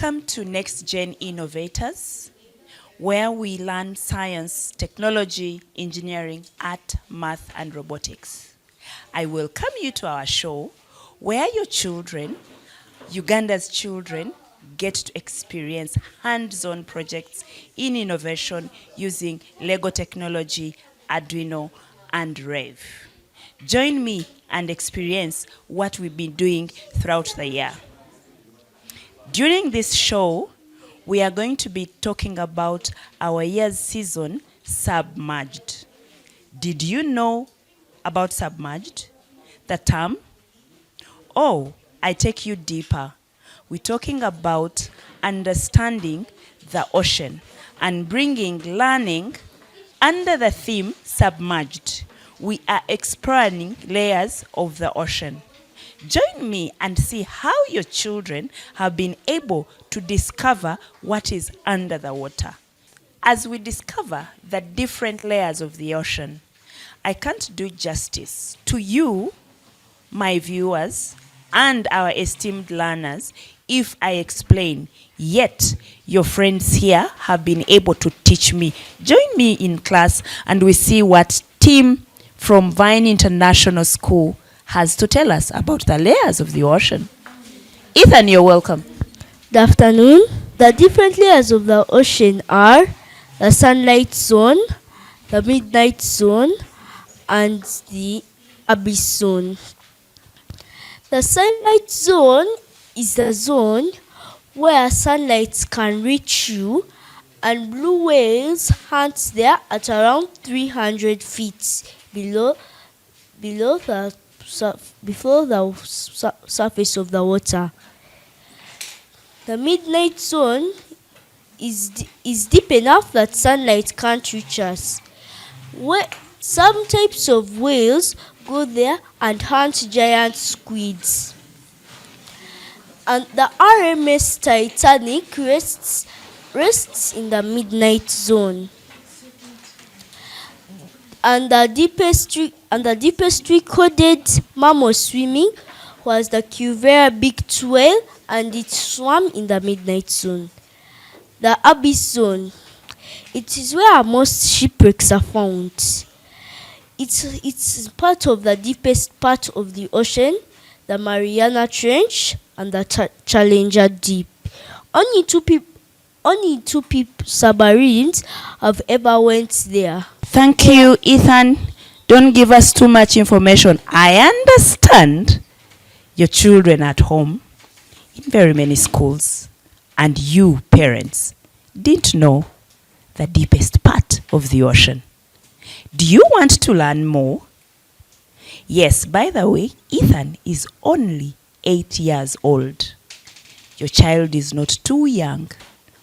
Welcome to Next Gen Innovators, where we learn science, technology, engineering, art, math, and robotics. I welcome you to our show, where your children, Uganda's children, get to experience hands-on projects in innovation using Lego technology, Arduino, and Rev. Join me and experience what we've been doing throughout the year. During this show, we are going to be talking about our year's season, Submerged. Did you know about Submerged? The term? Oh, I take you deeper. We're talking about understanding the ocean and bringing learning under the theme Submerged. We are exploring layers of the ocean. Join me and see how your children have been able to discover what is under the water. As we discover the different layers of the ocean, I can't do justice to you, my viewers, and our esteemed learners if I explain, yet your friends here have been able to teach me. Join me in class and we see what team from Vine International School has to tell us about the layers of the ocean. Ethan, you're welcome. Good afternoon. The different layers of the ocean are the sunlight zone, the midnight zone, and the abyss zone. The sunlight zone is the zone where sunlight can reach you, and blue whales hunt there at around 300 feet below the surface of the water. The midnight zone is deep enough that sunlight can't reach us. Some types of whales go there and hunt giant squids. And the RMS Titanic rests in the midnight zone. And the deepest recorded mammal swimming was the Cuvier beaked whale, and it swam in the midnight zone. The abyss zone. It is where most shipwrecks are found. It's part of the deepest part of the ocean, the Mariana Trench and the Challenger Deep. Only two submarines have ever went there. Thank you, Ethan. Don't give us too much information. I understand your children at home, in very many schools, and you, parents, didn't know the deepest part of the ocean. Do you want to learn more? Yes, by the way, Ethan is only 8 years old. Your child is not too young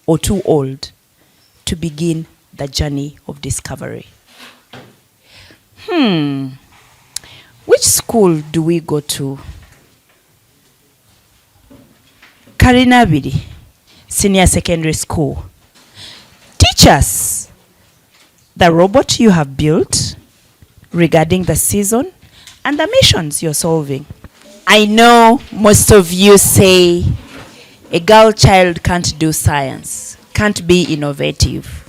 or too old to begin the journey of discovery. Which school do we go to? Karina Abiri Secondary School. Teach us the robot you have built regarding the season and the missions you're solving. I know most of you say a girl child can't do science, can't be innovative.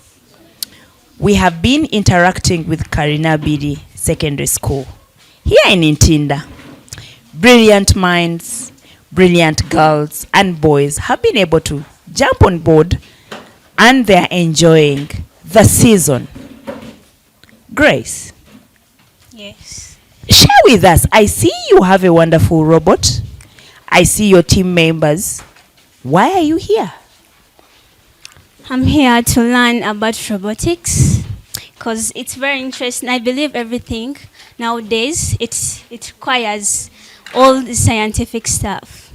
We have been interacting with Karina Abiri Secondary School here in Ntinda. Brilliant minds, brilliant girls and boys have been able to jump on board and they're enjoying the season. Grace. Yes. Share with us. I see you have a wonderful robot. I see your team members. Why are you here? I'm here to learn about robotics because it's very interesting. I believe everything nowadays it requires all the scientific stuff.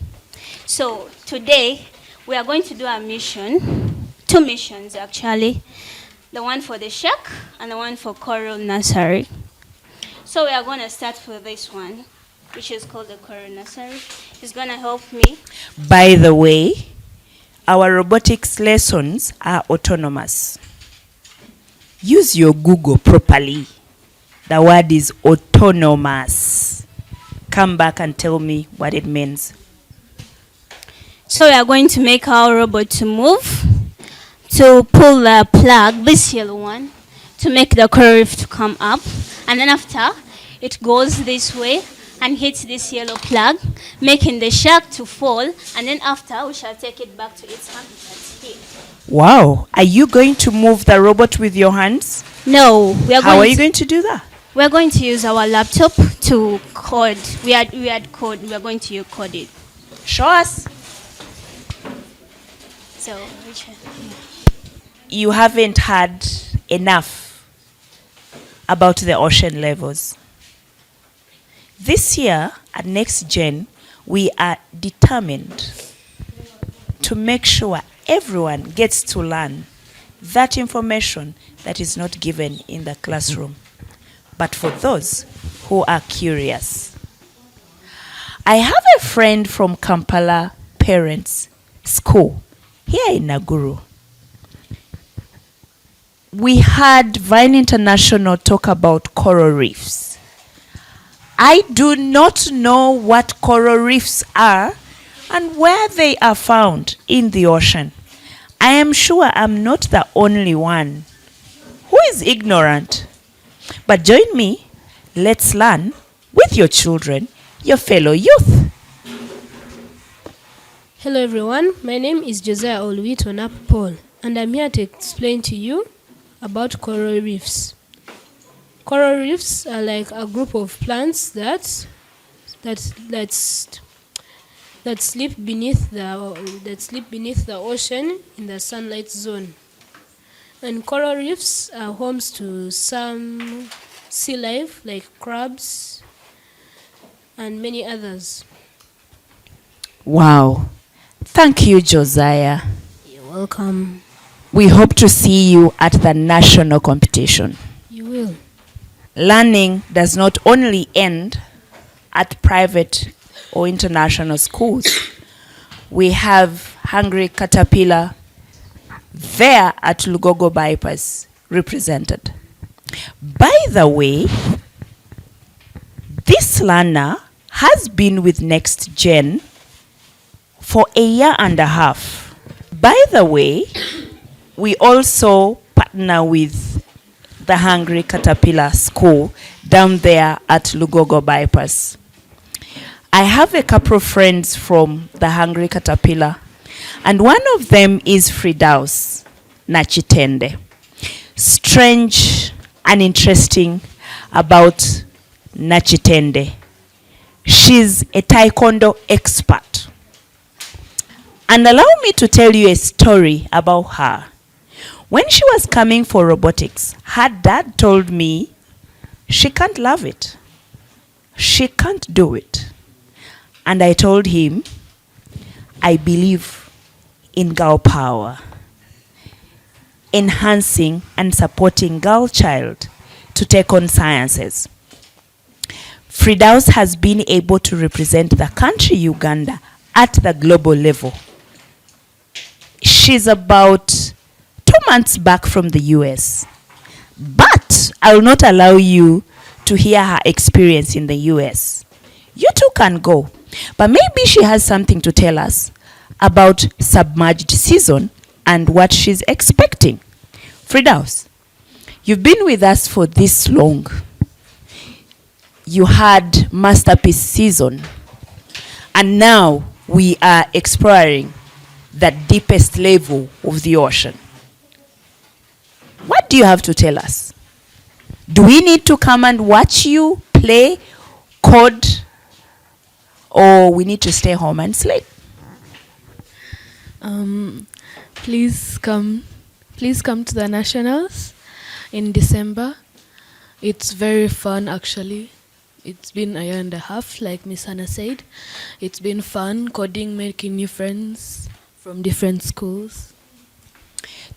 So today we are going to do a mission, 2 missions actually. The one for the shark and the one for coral nursery. So we are going to start with this one, which is called the coral nursery. It's going to help me. By the way, our robotics lessons are autonomous. Use your Google properly. The word is autonomous. Come back and tell me what it means. So we are going to make our robot to move, to pull the plug, this yellow one, to make the coral reef to come up. And then after, it goes this way and hits this yellow plug, making the shark to fall. And then after, we shall take it back to its habitat here. Wow. Are you going to move the robot with your hands? No, we are How are going you to, going to do that? we're going to use our laptop to code. We had code. We are going to code it. Show us. So, which one? You haven't had enough about the ocean levels. This year at Next Gen, we are determined to make sure everyone gets to learn that information that is not given in the classroom, but for those who are curious. I have a friend from Kampala Parents School here in Naguru. We had Vine International talk about coral reefs. I do not know what coral reefs are and where they are found in the ocean. I am sure I'm not the only one who is ignorant. But join me, let's learn with your children, your fellow youth. Hello everyone, my name is Josiah Oluwitona Paul, and I'm here to explain to you about coral reefs. Coral reefs are like a group of plants that sleep beneath the ocean in the sunlight zone. And coral reefs are homes to some sea life like crabs and many others. Wow. Thank you, Josiah. You're welcome. We hope to see you at the national competition. You will. Learning does not only end at private or international schools. We have Hungry Caterpillar there at Lugogo Bypass represented. By the way, this learner has been with Next Gen for a year and a half. By the way, we also partner with the Hungry Caterpillar School down there at Lugogo Bypass. I have a couple of friends from the Hungry Caterpillar, and one of them is Fridaus Nachitende. Strange and interesting about Nachitende. She's a taekwondo expert. And allow me to tell you a story about her. When she was coming for robotics, her dad told me she can't love it. She can't do it. And I told him, I believe in girl power, enhancing and supporting girl child to take on sciences. Fridaus has been able to represent the country Uganda at the global level. She's about 2 months back from the US. But I will not allow you to hear her experience in the US. You too can go. But maybe she has something to tell us about submerged season and what she's expecting. Fridaus, you've been with us for this long. You had masterpiece season. And now we are exploring the deepest level of the ocean. What do you have to tell us? Do we need to come and watch you play, code, or we need to stay home and sleep? Please come to the nationals in December. It's very fun actually. It's been a year and a half, like Miss Hannah said. It's been fun coding, making new friends from different schools.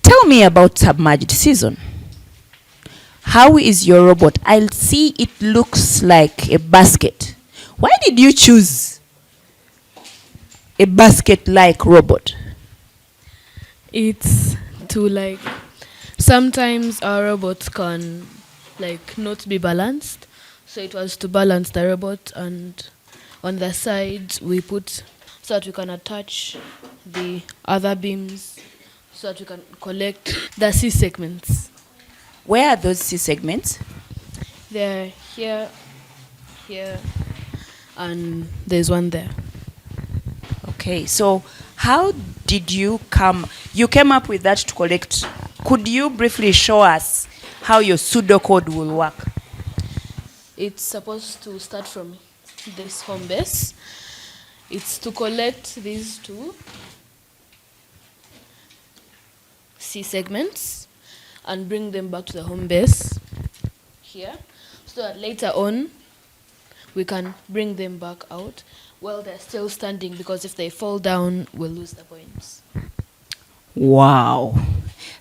Tell me about submerged season. How is your robot? I'll see it looks like a basket. Why did you choose a basket-like robot? It's to like, sometimes our robots can like not be balanced. So it was to balance the robot, and on the sides we put so that we can attach the other beams so that we can collect the C segments. Where are those C segments? They're here, here, and there's one there. Okay, so how did you came up with that to collect? Could you briefly show us how your pseudocode will work? It's supposed to start from this home base. It's to collect these two C segments and bring them back to the home base here, so that later on we can bring them back out while they're still standing, because if they fall down, we'll lose the points. Wow.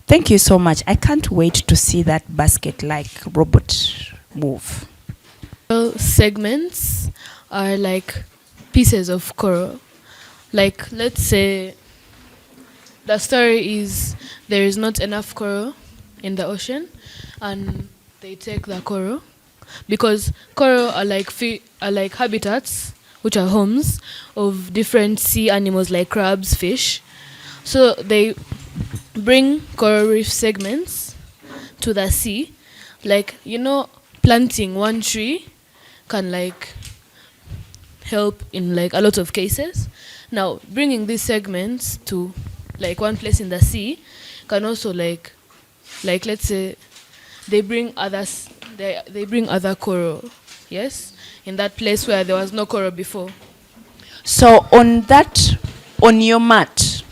Thank you so much. I can't wait to see that basket-like robot move. Well, segments are like pieces of coral. Like, let's say the story is there is not enough coral in the ocean, and they take the coral because coral are like habitats, which are homes of different sea animals like crabs, fish. So they bring coral reef segments to the sea. Like, planting one tree can help in a lot of cases. Now, bringing these segments to one place in the sea can also let's say they bring others. They bring other coral, yes, in that place where there was no coral before. So on your mat,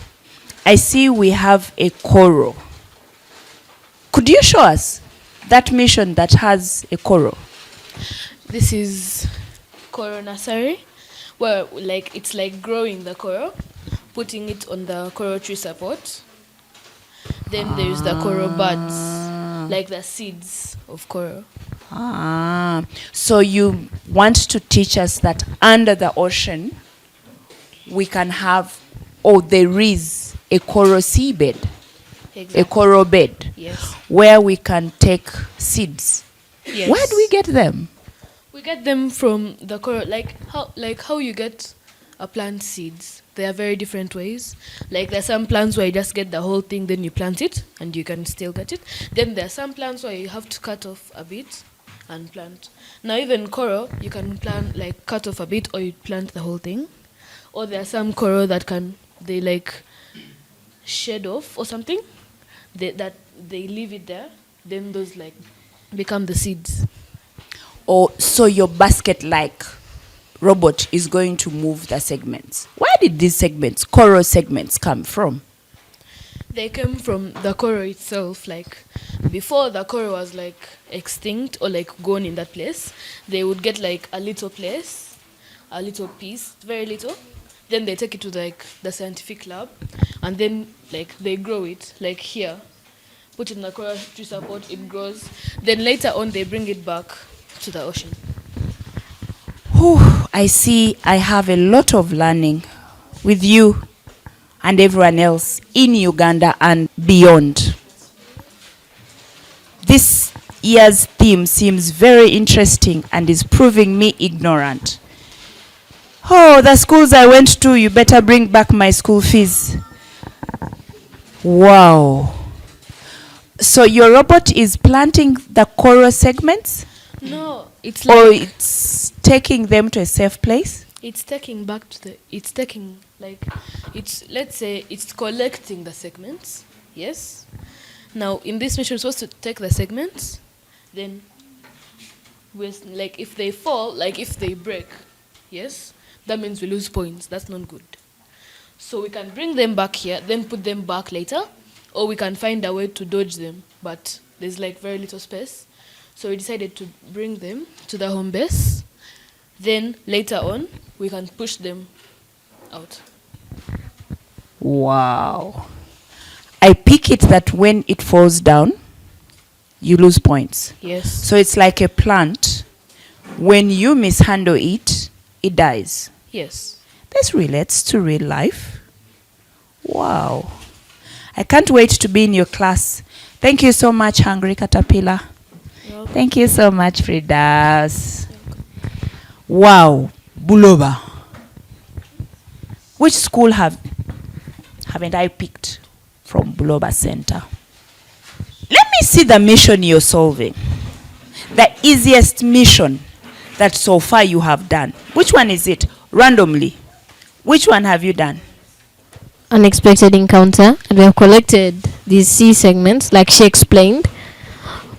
I see we have a coral. Could you show us that mission that has a coral? This is coral nursery, where it's growing the coral, putting it on the coral tree support. Then there's the coral buds, like the seeds of coral. So you want to teach us that under the ocean we can have, there is a coral seabed, Exactly. a coral bed, Yes. where we can take seeds. Yes. Where do we get them? We get them from the coral, how you get a plant seeds. There are very different ways. There's some plants where you just get the whole thing, then you plant it, and you can still get it. Then there are some plants where you have to cut off a bit and plant. Now even coral, you can plant cut off a bit, or you plant the whole thing. Or there are some coral that they shed off or something. That they leave it there. Then those become the seeds. So your basket-like robot is going to move the segments. Where did these segments, coral segments, come from? They came from the coral itself. Before the coral was extinct or gone in that place, they would get a little place, a little piece, very little. Then they take it to the scientific lab, and then they grow it here, put it in the coral tree support, it grows. Then later on they bring it back to the ocean. I see I have a lot of learning with you and everyone else in Uganda and beyond. This year's theme seems very interesting and is proving me ignorant. The schools I went to, you better bring back my school fees. Wow. So your robot is planting the coral segments? No, it's Or it's taking them to a safe place? It's taking back to let's say it's collecting the segments, yes. Now in this mission, we're supposed to take the segments, then if they fall, if they break, yes, that means we lose points. That's not good. So we can bring them back here, then put them back later, or we can find a way to dodge them, but there's very little space. So we decided to bring them to the home base. Then later on, we can push them out. Wow. I pick it that when it falls down, you lose points. Yes. So it's like a plant. When you mishandle it, it dies. Yes. This relates to real life. Wow. I can't wait to be in your class. Thank you so much, Hungry Caterpillar. Thank you so much, Fridas. Wow. Buloba. Which school have haven't I picked from Buloba Center? Let me see the mission you're solving. The easiest mission that so far you have done. Which one is it? Randomly. Which one have you done? Unexpected encounter, and we have collected these C segments like she explained.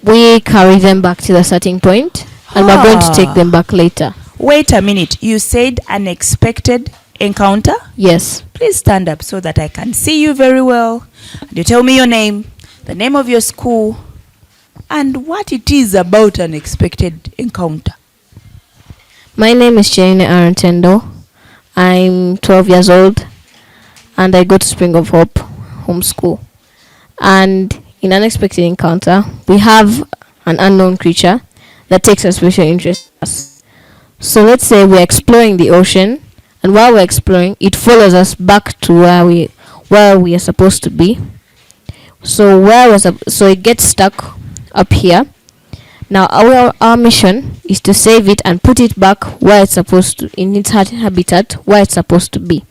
We carry them back to the starting point, and we're going to take them back later. Wait a minute. You said unexpected encounter? Yes. Please stand up so that I can see you very well. And you tell me your name, the name of your school, and what it is about unexpected encounter. My name is Karina Abiri. I'm 12 years old, and I go to Spring of Hope homeschool. And in unexpected encounter, we have an unknown creature that takes a special interest in us. So let's say we're exploring the ocean, and while we're exploring, it follows us back to where we are supposed to be. So so it gets stuck up here. Now our mission is to save it and put it back where it's supposed to, in its habitat, where it's supposed to be.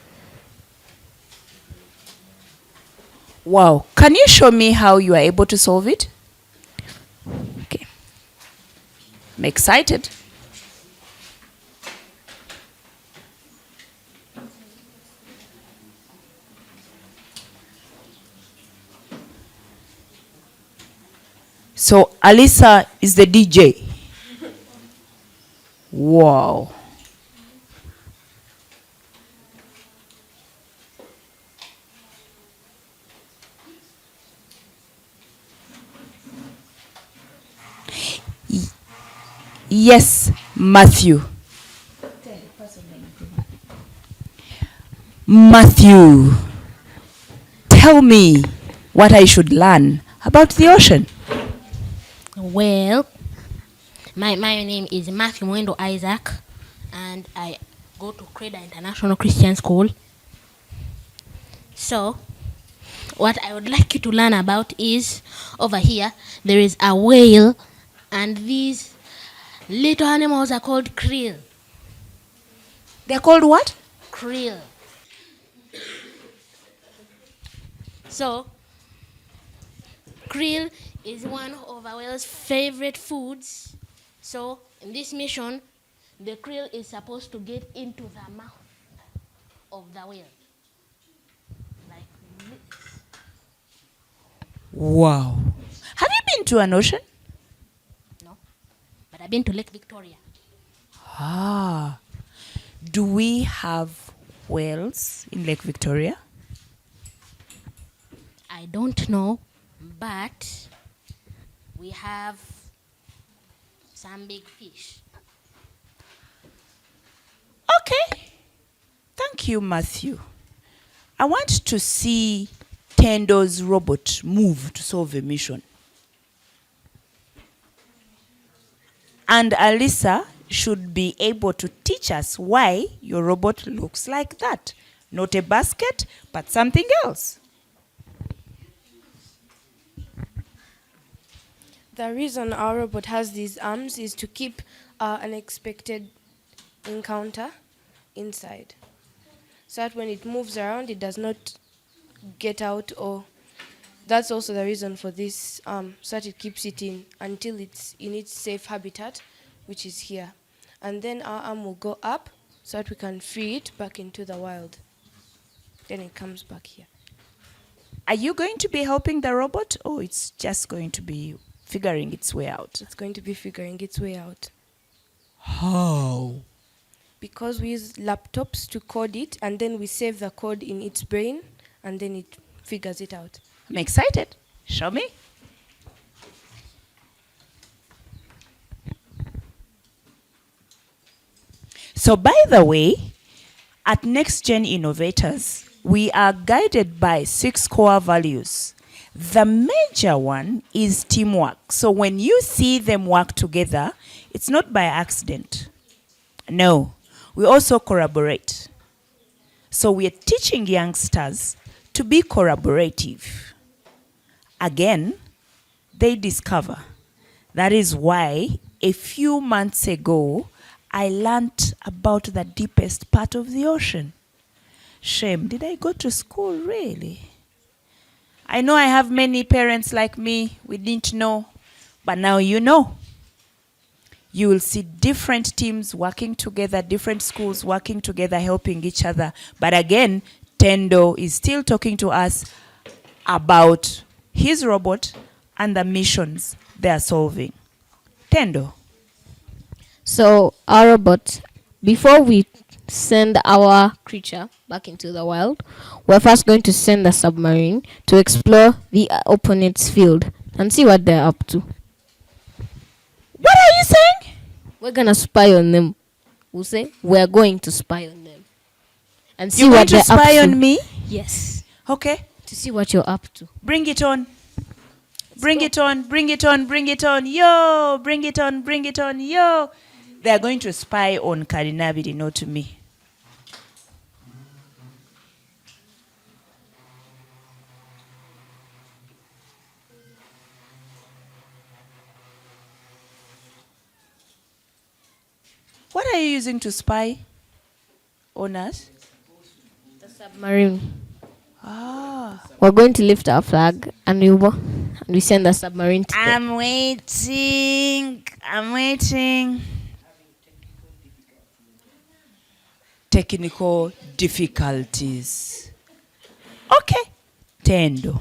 Wow. Can you show me how you are able to solve it? Okay. I'm excited. So Alisa is the DJ. Wow. Yes, Matthew. Matthew, tell me what I should learn about the ocean. Well, my name is Matthew Mwendo Isaac, and I go to Creda International Christian School. So, what I would like you to learn about is, over here, there is a whale, and these little animals are called krill. They're called what? Krill. So, krill is one of a whale's favorite foods. So, in this mission, the krill is supposed to get into the mouth of the whale. Like this. Wow. Have you been to an ocean? No, but I've been to Lake Victoria. Ah. Do we have whales in Lake Victoria? I don't know, but we have some big fish. Okay. Thank you, Matthew. I want to see Tendo's robot move to solve a mission. And Alisa should be able to teach us why your robot looks like that. Not a basket, but something else. The reason our robot has these arms is to keep our unexpected encounter inside, so that when it moves around, it does not get out. Or that's also the reason for this arm, so that it keeps it in until it's in its safe habitat, which is here. And then our arm will go up so that we can free it back into the wild. Then it comes back here. Are you going to be helping the robot, or it's just going to be figuring its way out? It's going to be figuring its way out. How? Because we use laptops to code it, and then we save the code in its brain, and then it figures it out. I'm excited. Show me. So by the way, at Next Gen Innovators, we are guided by 6 core values. The major one is teamwork. So when you see them work together, it's not by accident. No, we also collaborate. So we are teaching youngsters to be collaborative. Again, they discover. That is why a few months ago, I learned about the deepest part of the ocean. Shame. Did I go to school, really? I know I have many parents like me. We didn't know. But now you know. You will see different teams working together, different schools working together, helping each other. But again, Tendo is still talking to us about his robot and the missions they are solving. Tendo. So our robot, before we send our creature back into the wild, we're first going to send a submarine to explore the opponent's field and see what they're up to. What are you saying? We're gonna spy on them. We'll say we're going to spy on them and see You're going what to they're up spy to. on me? Yes, Okay. to see what you're up to. Bring it on. Bring it on, bring it on, bring it on, yo! Bring it on, yo! They are going to spy on Karina Abiri, not to me. What are you using to spy on us? The submarine. Ah. We're going to lift our flag and we send the submarine to them. I'm waiting. Technical difficulties. Okay. Tendo.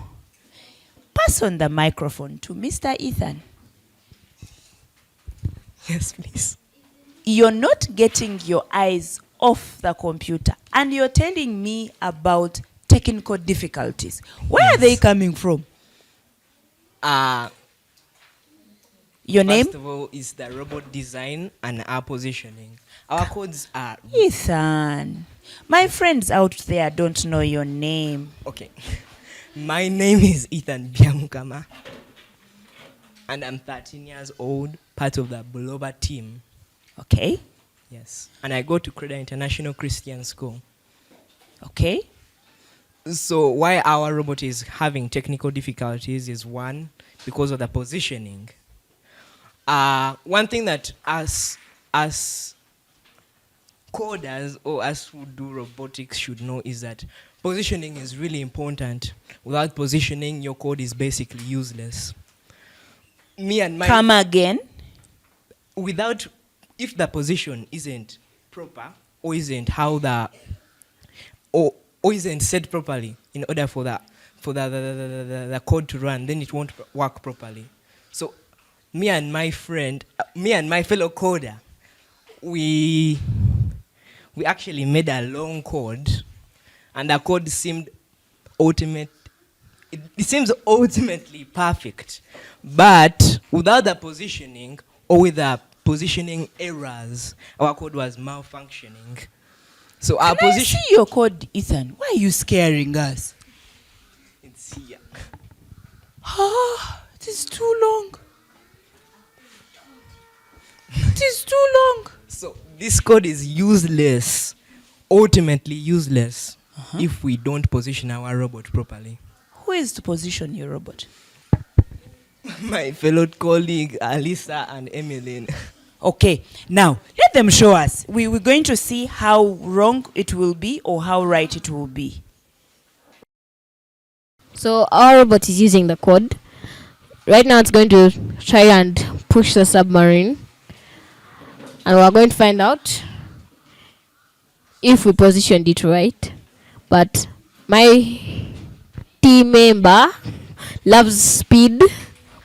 Pass on the microphone to Mr. Ethan. Yes, please. You're not getting your eyes off the computer and you're telling me about technical difficulties. Where are they coming from? Your name? First of all, is the robot design and our positioning. Our codes are... Ethan. My friends out there don't know your name. Okay. My name is Ethan Biamukama. And I'm 13 years old, part of the Buloba team. Okay. Yes. And I go to Creda International Christian School. Okay. So why our robot is having technical difficulties is one, because of the positioning. One thing that us coders or us who do robotics should know is that positioning is really important. Without positioning, your code is basically useless. Come again. If the position isn't proper or isn't how the or isn't set properly in order for the code to run, then it won't work properly. So me and my fellow coder, we actually made a long code, and the code seemed it seems ultimately perfect, but without the positioning or with the positioning errors, our code was malfunctioning. So our position. See your code, Ethan. Why are you scaring us? It's here. It is too long. It is too long. So this code is useless, ultimately useless, if we don't position our robot properly. Who is to position your robot? My fellow colleague, Alisa and Emmeline. Okay, now let them show us. We're going to see how wrong it will be or how right it will be. So our robot is using the code. Right now it's going to try and push the submarine. And we're going to find out if we positioned it right. But my team member loves speed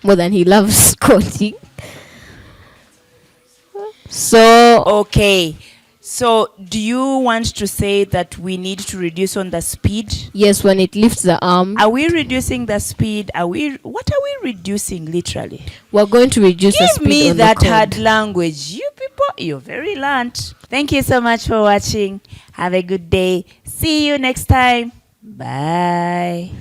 more than he loves coding. So Okay, so do you want to say that we need to reduce on the speed? yes, when it lifts the arm, Are we reducing the speed? What are we reducing literally? we're going to reduce the Give speed me on that the code. hard language. You people, you're very learned. Thank you so much for watching. Have a good day. See you next time. Bye.